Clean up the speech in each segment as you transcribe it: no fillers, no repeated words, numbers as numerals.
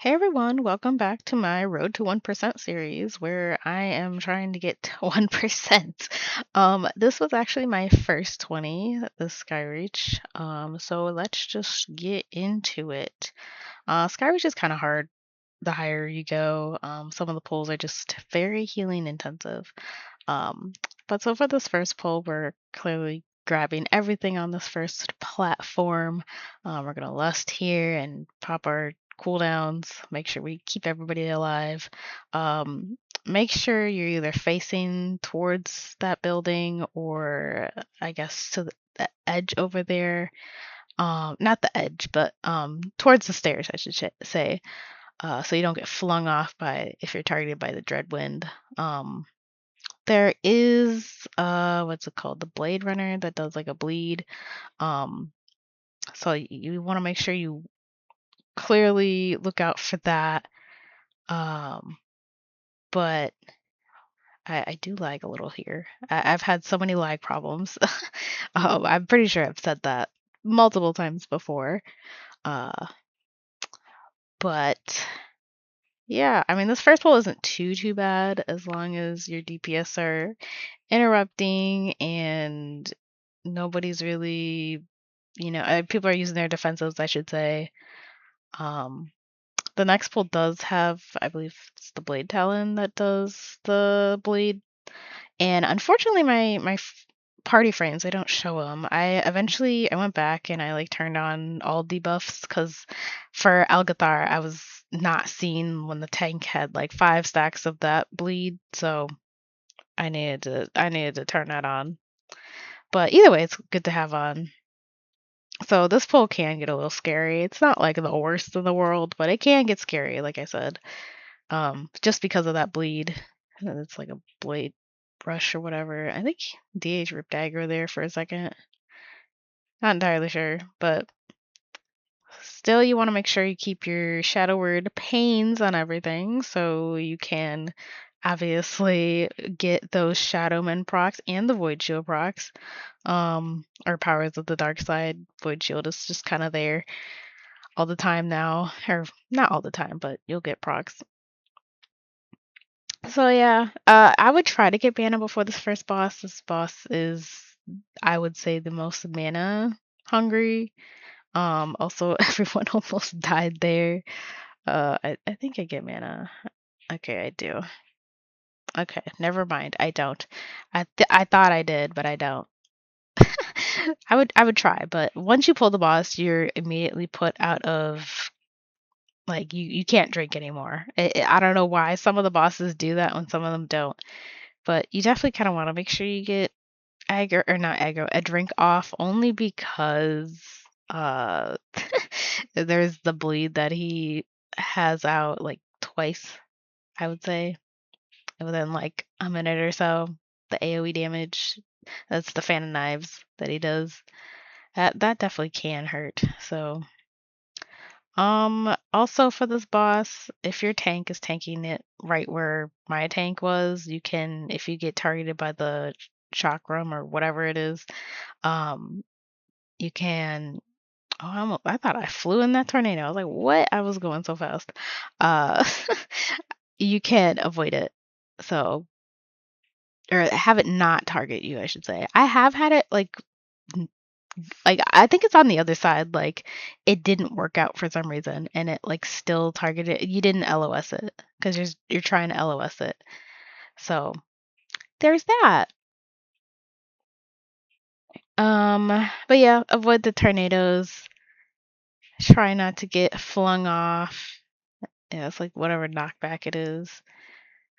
Hey everyone, welcome back to my Road to 1% series where I am trying to get to 1%. This was actually my first 20, the Skyreach. So let's just get into it. Skyreach is kind of hard the higher you go. Some of the pulls are just very healing intensive. Um, but so for this first pull, we're clearly grabbing everything on this first platform. We're gonna lust here and pop our cooldowns, make sure we keep everybody alive. Make sure you're either facing towards that building or I guess to the edge over there. Not the edge, but towards the stairs, I should say. So you don't get flung off by if you're targeted by the Dreadwind. There is what's it called? The Blade Runner that does like a bleed. Um, so you want to make sure you clearly look out for that. Um, but I do lag a little here. I've had so many lag problems. I'm pretty sure I've said that multiple times before. Uh, but yeah, I mean this first pull isn't too bad as long as your DPS are interrupting and nobody's really, people are using their defensives, I should say. Um, the next pull does have, I believe it's the Blade Talon that does the bleed. And unfortunately, my party frames, I don't show them. I went back and I like turned on all debuffs because for Algathar, I was not seeing when the tank had like 5 stacks of that bleed, so I needed to turn that on. But either way, it's good to have on. So this pull can get a little scary. It's not like the worst in the world, but it can get scary, like I said. Just because of that bleed. And it's like a blade brush or whatever. I think DH ripped dagger there for a second. Not entirely sure, but still you want to make sure you keep your shadow word pains on everything so you can obviously get those shadowman procs and the void shield procs. Or powers of the dark side. Void shield is just kind of there all the time now, or not all the time, but you'll get procs. So yeah, I would try to get mana before this first boss. This boss is, I would say, the most mana hungry. Also everyone almost died there. I think I get mana. Okay, I do. Okay, never mind. I don't. I thought I did, but I don't. I would try, but once you pull the boss, you're immediately put out of like you can't drink anymore. I don't know why some of the bosses do that when some of them don't, but you definitely kind of want to make sure you get aggro or not aggro a drink off only because uh there's the bleed that he has out like twice, I would say, within like a minute or so. The AoE damage, that's the fan of knives that he does. That definitely can hurt. So also for this boss, if your tank is tanking it right where my tank was, you can, if you get targeted by the chakram or whatever it is, um, you can. Oh, I thought I flew in that tornado. I was like, what? I was going so fast. Uh, you can avoid it. So, or have it not target you, I should say. I have had it like I think it's on the other side. Like it didn't work out for some reason, and it like still targeted. You didn't LOS it because you're trying to LOS it. So there's that. But yeah, avoid the tornadoes. Try not to get flung off. Yeah, it's like whatever knockback it is.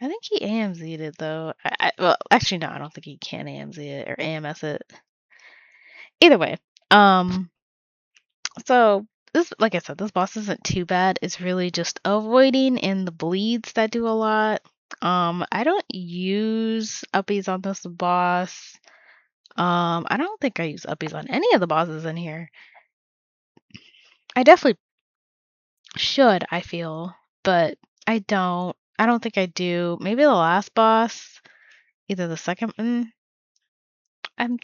I think he AMZ'd it though. Well, actually no, I don't think he can AMZ it or AMS it. Either way, um, so this, like I said, this boss isn't too bad. It's really just avoiding and the bleeds that do a lot. I don't use uppies on this boss. I don't think I use uppies on any of the bosses in here. I definitely should, I feel, but I don't. I don't think I do. Maybe the last boss, either the second.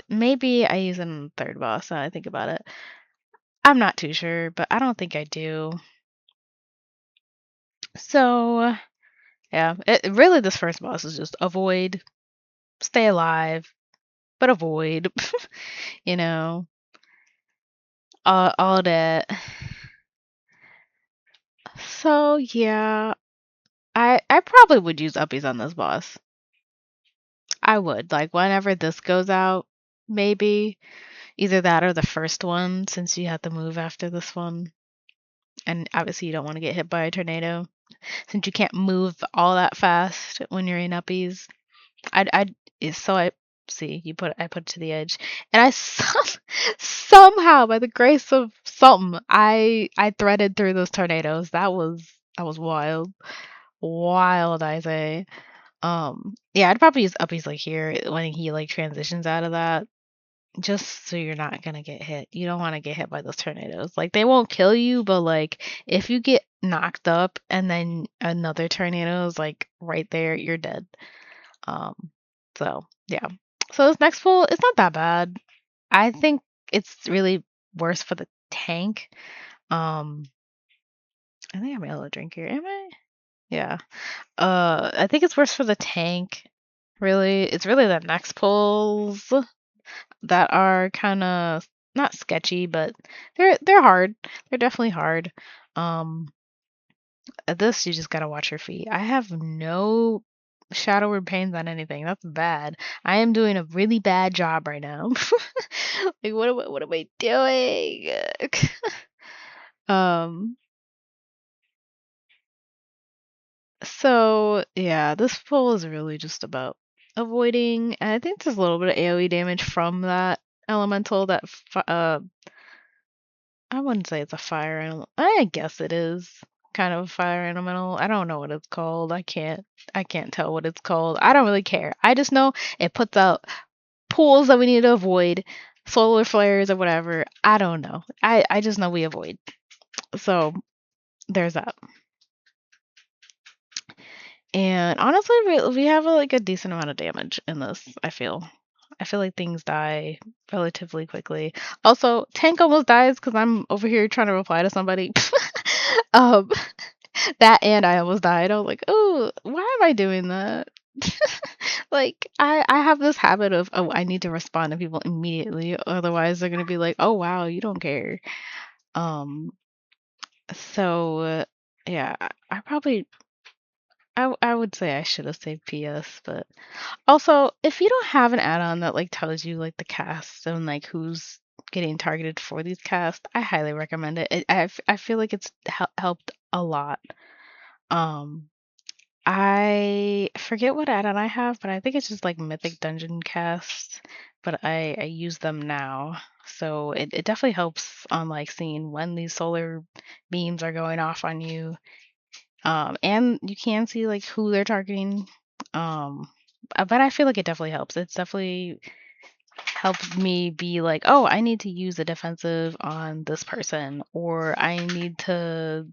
Maybe I use it in the third boss. Now I think about it. I'm not too sure, but I don't think I do. So yeah, really this first boss is just avoid, stay alive, but avoid, you know, all that. So yeah, I probably would use uppies on this boss. I would like whenever this goes out, maybe either that or the first one since you have to move after this one, and obviously you don't want to get hit by a tornado since you can't move all that fast when you're in uppies. I see you put I put it to the edge, and somehow by the grace of something I threaded through those tornadoes. That was wild, wild. I say. Yeah, I'd probably use uppies like here when he like transitions out of that, just so you're not gonna get hit. You don't want to get hit by those tornadoes. Like they won't kill you, but like if you get knocked up and then another tornado is like right there, you're dead. Um, so yeah. So this next pull is not that bad. I think it's really worse for the tank. Um, I think I'm able to drink here. Am I? Yeah. I think it's worse for the tank. Really, it's really the next pulls that are kind of not sketchy, but they're hard. They're definitely hard. Um, at this you just gotta watch your feet. I have no shadow or pains on anything. That's bad. I am doing a really bad job right now. Like what am I doing? um so yeah, this pull is really just about avoiding, and I think there's a little bit of AoE damage from that elemental that I wouldn't say it's a fire animal. I guess it is kind of a fire elemental. I don't know what it's called. I can't tell what it's called. I don't really care. I just know it puts out pools that we need to avoid, solar flares or whatever. I don't know. I just know we avoid. So there's that. And honestly, we have like a decent amount of damage in this, I feel like things die relatively quickly. Also, tank almost dies because I'm over here trying to reply to somebody. um, that and I almost died. I was like, oh, why am I doing that? Like, I have this habit of, oh, I need to respond to people immediately, otherwise they're gonna be like, oh wow, you don't care. Um, so yeah, I probably I would say I should have saved PS, but also, if you don't have an add-on that like tells you like the cast and like who's getting targeted for these casts, I highly recommend it. I feel like it's helped a lot. Um, I forget what add-on I have, but I think it's just like Mythic Dungeon cast. But I use them now, so it definitely helps on like seeing when these solar beams are going off on you, and you can see like who they're targeting. Um, but I feel like it definitely helps. It's definitely helped me be like, oh, I need to use a defensive on this person, or I need to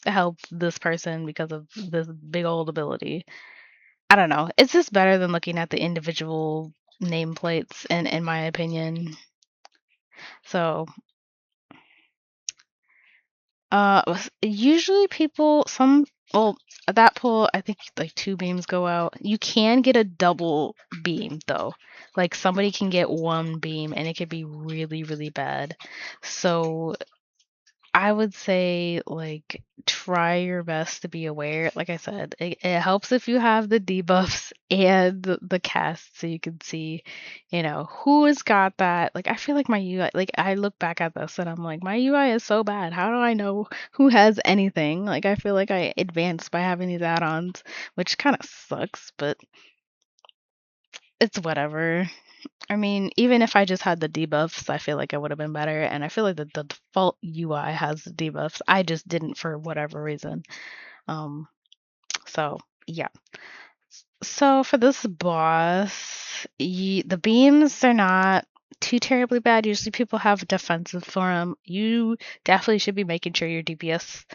help this person because of this big old ability. I don't know. It's just better than looking at the individual nameplates, in my opinion. So usually people some well at that pull I think like two beams go out. You can get a double beam though. Like somebody can get one beam and it could be really really bad. So I would say like try your best to be aware. Like I said, it helps if you have the debuffs and the cast so you can see, who has got that. Like I feel like my UI, like I look back at this and I'm like, my UI is so bad. How do I know who has anything? Like I feel like I advanced by having these add-ons, which kind of sucks, but it's whatever. I mean, even if I just had the debuffs, I feel like it would have been better. And I feel like the default UI has the debuffs. I just didn't for whatever reason. Um, so yeah. So for this boss, the beams are not too terribly bad. Usually people have defensive for them. You definitely should be making sure your DPS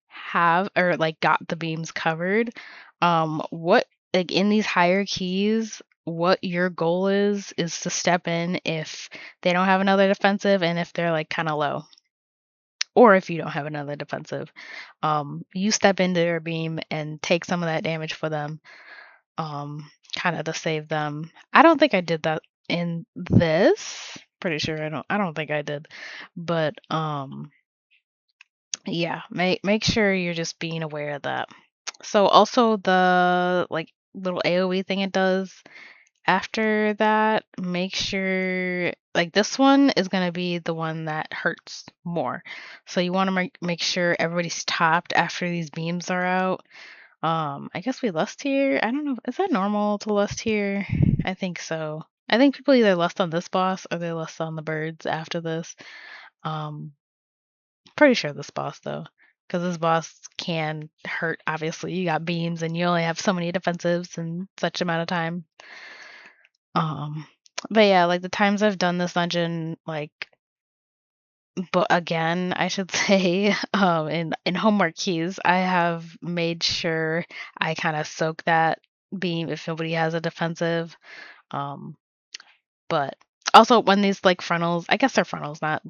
have or like got the beams covered. What like in these higher keys, what your goal is to step in if they don't have another defensive and if they're like kind of low. or if you don't have another defensive, you step into their beam and take some of that damage for them, kind of to save them. I don't think I did that in this. Pretty sure I don't think I did. But yeah, make sure you're just being aware of that. So also the like little AoE thing it does after that, make sure like this one is going to be the one that hurts more. So you want to make sure everybody's topped after these beams are out. I guess we lust here. I don't know. Is that normal to lust here? I think so. I think people either lust on this boss or they lust on the birds after this. Um, Pretty sure this boss though, because this boss can hurt. Obviously, you got beams and you only have so many defensives in such amount of time. Um, but yeah, like the times I've done this dungeon, like, but again, I should say, in homework keys, I have made sure I kind of soak that beam if nobody has a defensive. Um, but also when these like frontals, I guess they're frontals, not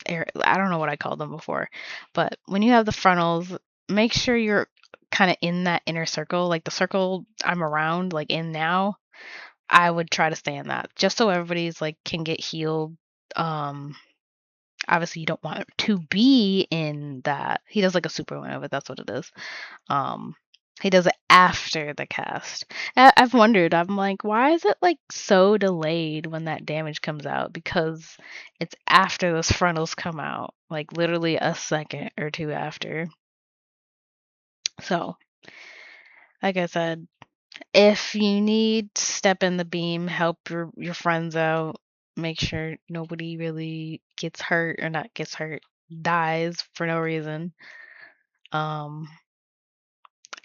air. I don't know what I called them before, but when you have the frontals, make sure you're kind of in that inner circle, like the circle I'm around, like in now. I would try to stay in that just so everybody's like can get healed. Um, Obviously you don't want to be in that. He does like a super one of it. That's what it is. Um, he does it after the cast. I've wondered. I'm like, why is it like so delayed when that damage comes out? Because it's after those frontals come out, like literally a second or two after. So, like I said, if you need step in the beam, help your friends out, make sure nobody really gets hurt or not gets hurt, dies for no reason. Um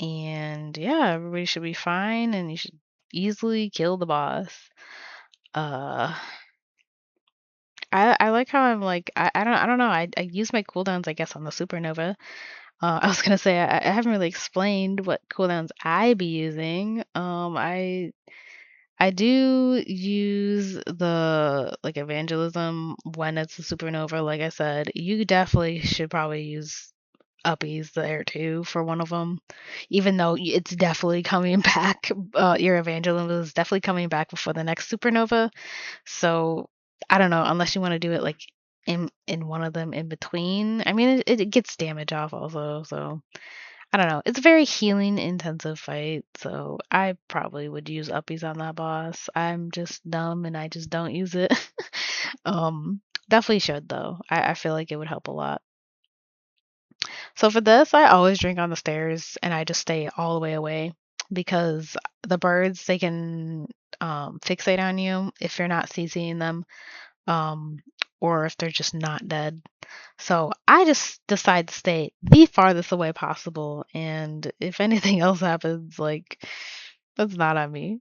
and yeah, everybody should be fine and you should easily kill the boss. Uh I like how I'm like I don't know. I use my cooldowns I guess on the supernova. I was gonna say I haven't really explained what cooldowns I be using. I do use the like evangelism when it's a supernova, like I said. You definitely should probably use uppies there too for one of them, even though it's definitely coming back. Your evangelism is definitely coming back before the next supernova. So I don't know, unless you want to do it like in one of them in between. I mean, it gets damage off also, so I don't know. It's a very healing intensive fight, so I probably would use uppies on that boss. I'm just dumb and I just don't use it. um, Definitely should though. I feel like it would help a lot. So for this, I always drink on the stairs and I just stay all the way away because the birds they can fixate on you if you're not CCing them, um, or if they're just not dead. So I just decide to stay the farthest away possible, and if anything else happens, like that's not on me.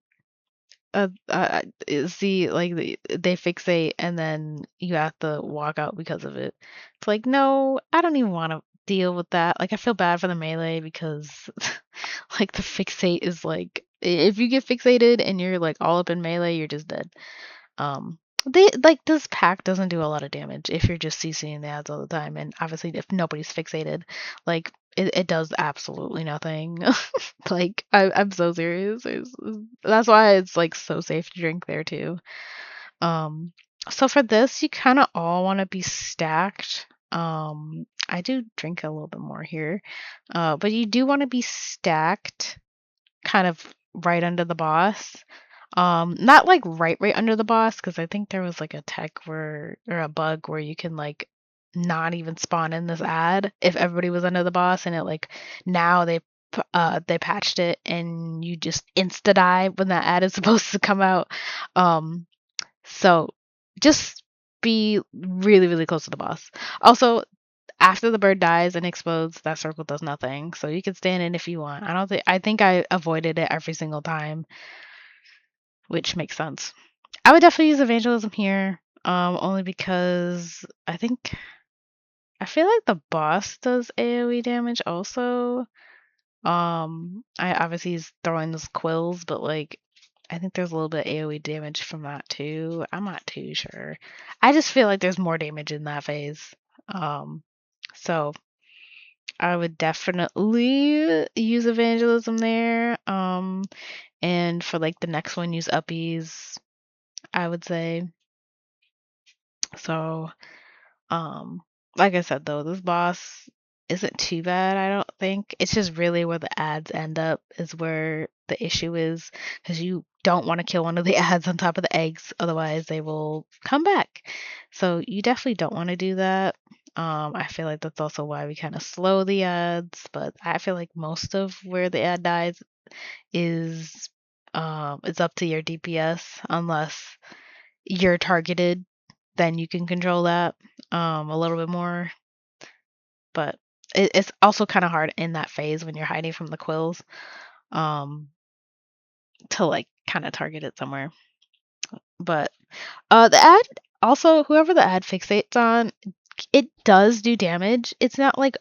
See, like they fixate, and then you have to walk out because of it. It's like, no, I don't even want to deal with that. Like, I feel bad for the melee because, like, the fixate is like, if you get fixated and you're like all up in melee, you're just dead. They like this pack doesn't do a lot of damage if you're just CCing the ads all the time, and obviously if nobody's fixated, like it does absolutely nothing. Like I'm so serious. That's why it's like so safe to drink there too. Um, so for this, you kind of all want to be stacked. I do drink a little bit more here, but you do want to be stacked, kind of right under the boss. Not like right under the boss, because I think there was like a tech where or a bug where you can like not even spawn in this ad if everybody was under the boss, and it like now they patched it and you just insta die when that ad is supposed to come out. Um, so just be really really close to the boss. Also, after the bird dies and explodes, that circle does nothing. So you can stand in if you want. I think I avoided it every single time, which makes sense. I would definitely use evangelism here, only because I feel like the boss does AoE damage also. I obviously he's throwing those quills, but like I think there's a little bit of AoE damage from that too. I'm not too sure. I just feel like there's more damage in that phase. Um, So I would definitely use evangelism there. And for like the next one, use uppies, I would say. So, um, like I said though, this boss isn't too bad, I don't think. It's just really where the ads end up is where the issue is, because you don't want to kill one of the ads on top of the eggs, otherwise they will come back. So you definitely don't want to do that. I feel like that's also why we kind of slow the ads, but I feel like most of where the ad dies is it's up to your DPS unless you're targeted, then you can control that a little bit more. But it's also kind of hard in that phase when you're hiding from the quills um, to like kind of target it somewhere. But the ad also, whoever the ad fixates on, it does do damage. It's not like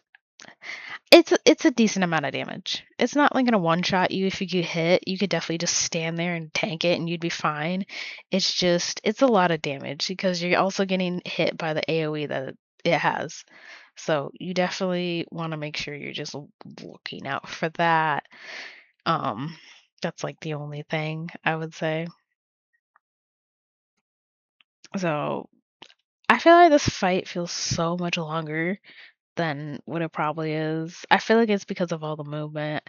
it's a decent amount of damage. It's not like gonna one shot you if you get hit. You could definitely just stand there and tank it and you'd be fine. It's just it's a lot of damage because you're also getting hit by the AoE that it has. So you definitely want to make sure you're just looking out for that. Um that's like the only thing I would say. So I feel like this fight feels so much longer than what it probably is. I feel like it's because of all the movement.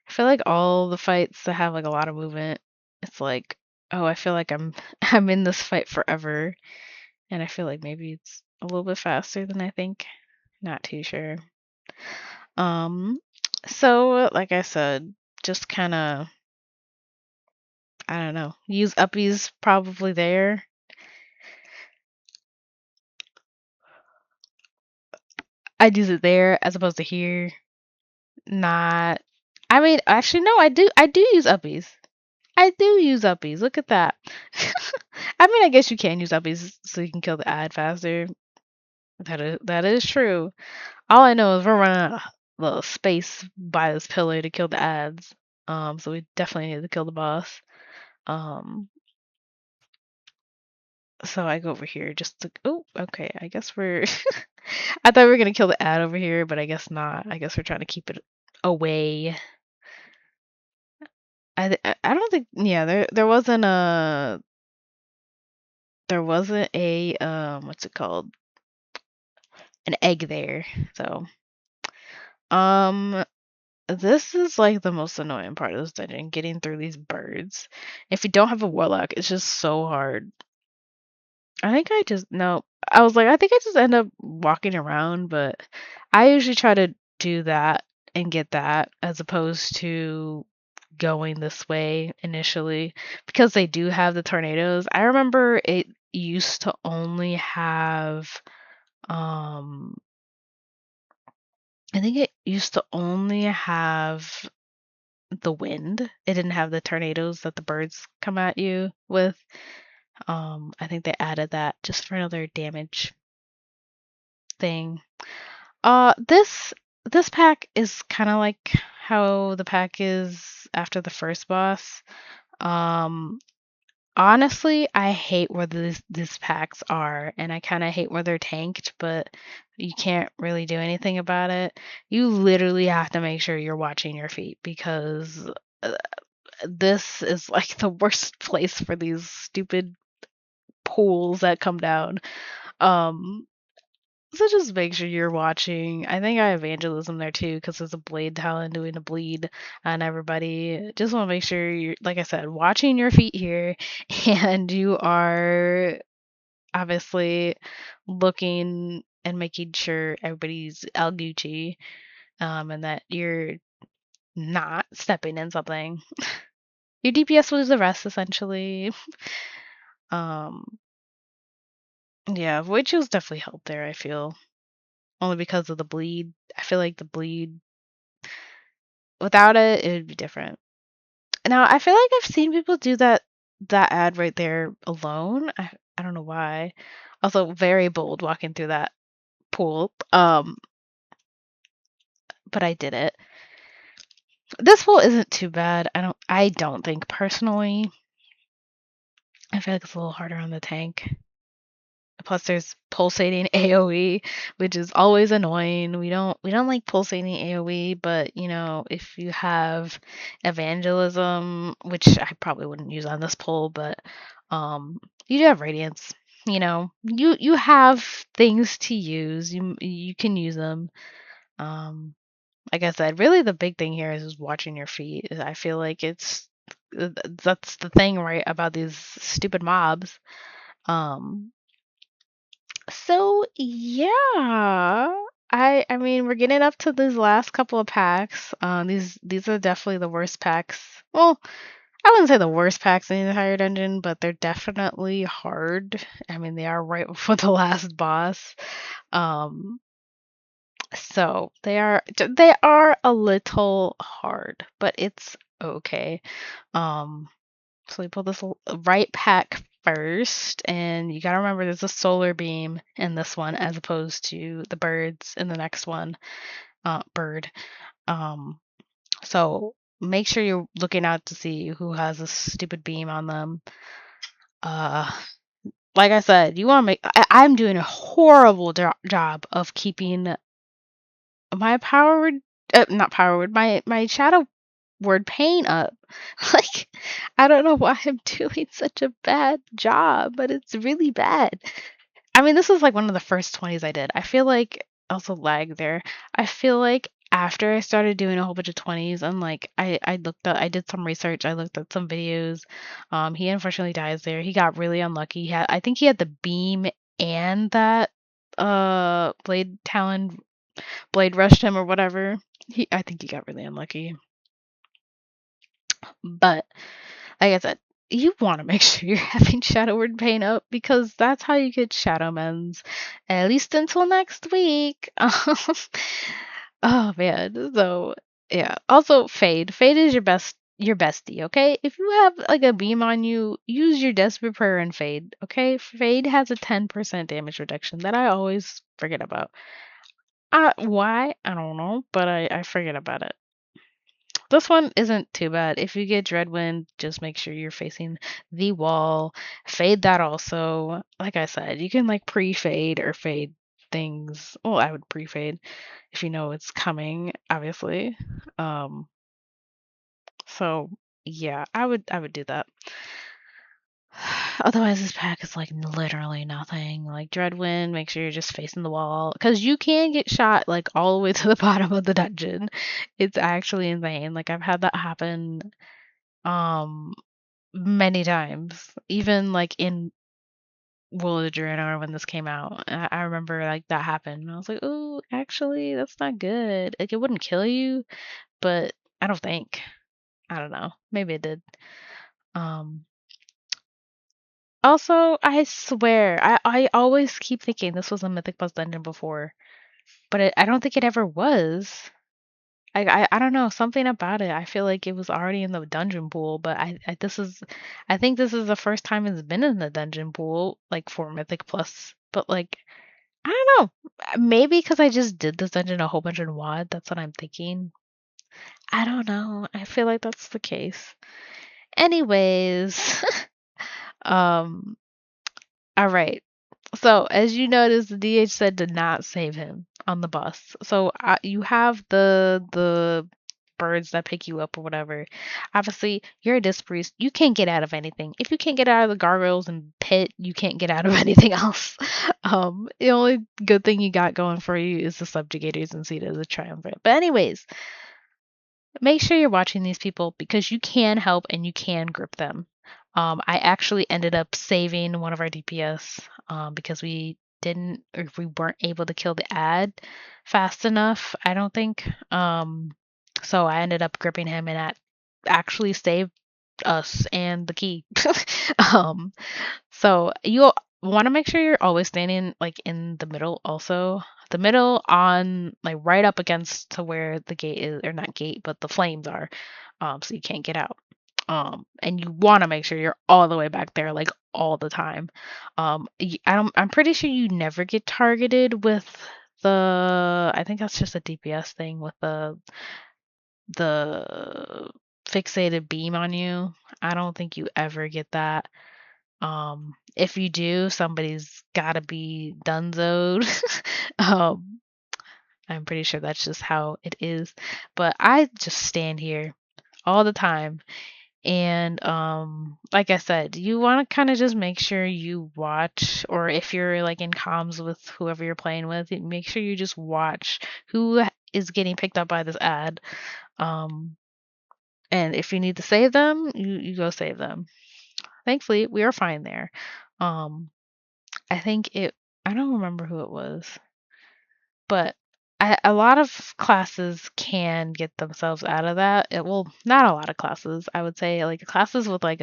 I feel like all the fights that have like a lot of movement, it's like, oh, I feel like I'm I'm in this fight forever, and I feel like maybe it's a little bit faster than I think. Not too sure. Um, so like I said, just kind of I don't know. Use uppies probably there. I'd use it there as opposed to here. Not. I mean, actually, no. I do use uppies. I do use uppies. Look at that. I mean, I guess you can use uppies so you can kill the ad faster. That is true. All I know is we're running out of the space by this pillar to kill the ads. So we definitely need to kill the boss. Um, so I go over here just to. Oh, okay. I guess we're. I thought we were gonna kill the ad over here, but I guess not. I guess we're trying to keep it away. I don't think. Yeah, there wasn't a what's it called, an egg there. So um this is like the most annoying part of this dungeon, getting through these birds. If you don't have a warlock, it's just so hard. I think I just no. I was like, I think I just end up walking around, but I usually try to do that and get that as opposed to going this way initially because they do have the tornadoes. I remember it used to only have um I think it used to only have the wind. It didn't have the tornadoes that the birds come at you with. I think they added that just for another damage thing. This pack is kind of like how the pack is after the first boss. Um, Honestly, I hate where these packs are, and I kind of hate where they're tanked, but you can't really do anything about it. You literally have to make sure you're watching your feet because uh, this is like the worst place for these stupid pools that come down. Um, so just make sure you're watching. I think I have evangelism there too because there's a blade talent doing a bleed on everybody. Just want to make sure you're, like I said, watching your feet here, and you are obviously looking and making sure everybody's al Gucci, and that you're not stepping in something. Your DPS will do the rest essentially. Um, yeah, void shields definitely help there. I feel only because of the bleed. I feel like the bleed without it, it would be different. Now, I feel like I've seen people do that ad right there alone. I don't know why. Also, very bold walking through that pool. But I did it. This pool isn't too bad. I don't think personally. I feel like it's a little harder on the tank. Plus there's pulsating AoE, which is always annoying. We don't like pulsating AoE, but if you have evangelism, which I probably wouldn't use on this pull, but you do have radiance. You have things to use. You can use them. Um like I said, really the big thing here is just watching your feet. I feel like that's the thing right about these stupid mobs. Um so yeah, I mean we're getting up to these last couple of packs. These are definitely the worst packs. Well, I wouldn't say the worst packs in the entire dungeon, but they're definitely hard. I mean they are right before the last boss. Um so they are a little hard, but it's okay. Um so we pull this right pack first, and you gotta remember there's a solar beam in this one as opposed to the birds in the next one. Bird. Um, so make sure you're looking out to see who has a stupid beam on them. Uh, like I said, you want to make. I'm doing a horrible job of keeping my powered, not powered, my shadow word paint up. Like, I don't know why I'm doing such a bad job, but it's really bad. I mean, this was like one of the first 20s I did. I feel like also lag there. I feel like after I started doing a whole bunch of 20s, and like I looked up, I did some research, I looked at some videos. He unfortunately dies there. He got really unlucky. I think he had the beam and that blade rushed him or whatever. I think he got really unlucky. But like I said, you want to make sure you're having Shadow Word paint up because that's how you get Shadow Men's, at least until next week. Oh man, so yeah. Also, Fade. Fade is your bestie. Okay, if you have like a beam on you, use your Desperate Prayer and Fade. Okay, Fade has a 10% damage reduction that I always forget about. Why? I don't know, but I forget about it. This one isn't too bad. If you get Dreadwind, just make sure you're facing the wall. Fade that also. Like I said, you can like pre-fade or fade things. Well, I would pre-fade if you know it's coming, obviously. Um, so yeah, I would do that. Otherwise, this pack is like literally nothing. Like Dreadwind, make sure you're just facing the wall because you can get shot like all the way to the bottom of the dungeon. It's actually insane. Like I've had that happen um many times, even like in Will of the Draenor when this came out. I remember like that happened. And I was like, oh, actually, that's not good. Like it wouldn't kill you, but I don't think. I don't know. Maybe it did. Um. Also, I swear, I always keep thinking this was a Mythic Plus dungeon before, but I don't think it ever was. I don't know, something about it. I feel like it was already in the dungeon pool, but I think this is the first time it's been in the dungeon pool, like for Mythic Plus. But like, I don't know. Maybe because I just did this dungeon a whole bunch in WoD, that's what I'm thinking. I don't know. I feel like that's the case. Anyways, um, all right. So, as you notice, the DH said to not save him on the bus. So, you have the birds that pick you up or whatever. Obviously, you're a disc priest. You can't get out of anything. If you can't get out of the gargoyles and pit, you can't get out of anything else. The only good thing you got going for you is the subjugators and Seed of the Triumvirate. But anyways, make sure you're watching these people because you can help and you can grip them. I actually ended up saving one of our DPS because we didn't or we weren't able to kill the ad fast enough, I don't think. So I ended up gripping him and that actually saved us and the key. um, so you want to make sure you're always standing like in the middle also. The middle on like right up against to where the gate is or not gate, but the flames are. So you can't get out. And you want to make sure you're all the way back there like all the time. I'm pretty sure you never get targeted with I think that's just a DPS thing with the fixated beam on you. I don't think you ever get that. If you do, somebody's gotta be dunzoed. um, I'm pretty sure that's just how it is. But I just stand here all the time. And like I said, you want to kind of just make sure you watch, or if you're like in comms with whoever you're playing with, make sure you just watch who is getting picked up by this ad. Um, and if you need to save them, you go save them. Thankfully, we are fine there. Um, I think it, I don't remember who it was, but a lot of classes can get themselves out of that. Well, not a lot of classes. I would say like classes with like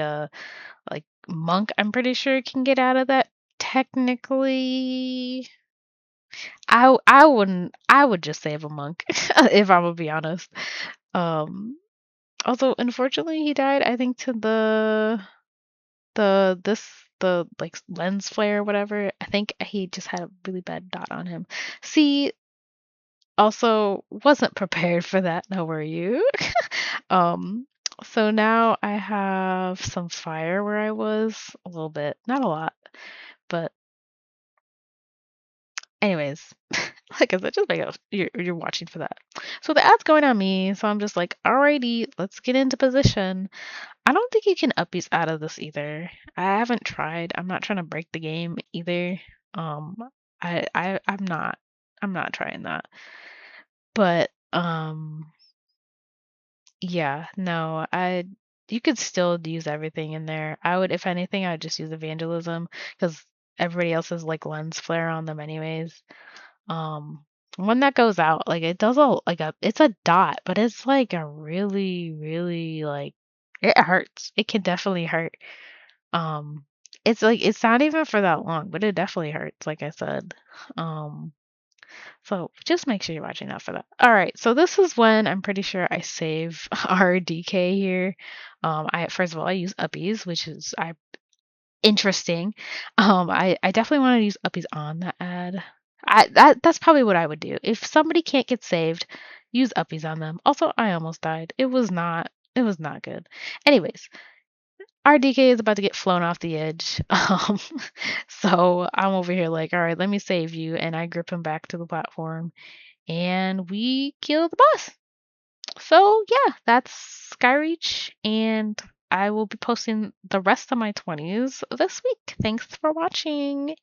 monk, I'm pretty sure can get out of that. Technically, I wouldn't. I would just save a monk if I'm gonna be honest. Um, Although unfortunately he died, I think to the this the like lens flare or whatever. I think he just had a really bad dot on him. See, also wasn't prepared for that. Now were you? um, so now I have some fire where I was a little bit, not a lot, but anyways, like I said, just make up you're watching for that. So the ad's going on me, so I'm just like, alrighty, let's get into position. I don't think you can uppies out of this either. I haven't tried. I'm not trying to break the game either. Um, I'm not trying that. But yeah, no, you could still use everything in there. I would, if anything, I would just use evangelism because everybody else has like lens flare on them anyways. Um, when that goes out, like it does it's a dot, but it's like a really, really like it hurts. It can definitely hurt. Um, it's like it's not even for that long, but it definitely hurts, like I said. Um, so just make sure you're watching out for that. All right, so this is when I'm pretty sure I save our DK here. I first of all I use uppies, which is I interesting. I definitely want to use uppies on the ad. That's probably what I would do if somebody can't get saved. Use uppies on them. Also, I almost died. It was not good. Anyways, our DK is about to get flown off the edge. So I'm over here like, all right, let me save you, and I grip him back to the platform, and we kill the boss. So yeah, that's Skyreach, and I will be posting the rest of my 20s this week. Thanks for watching.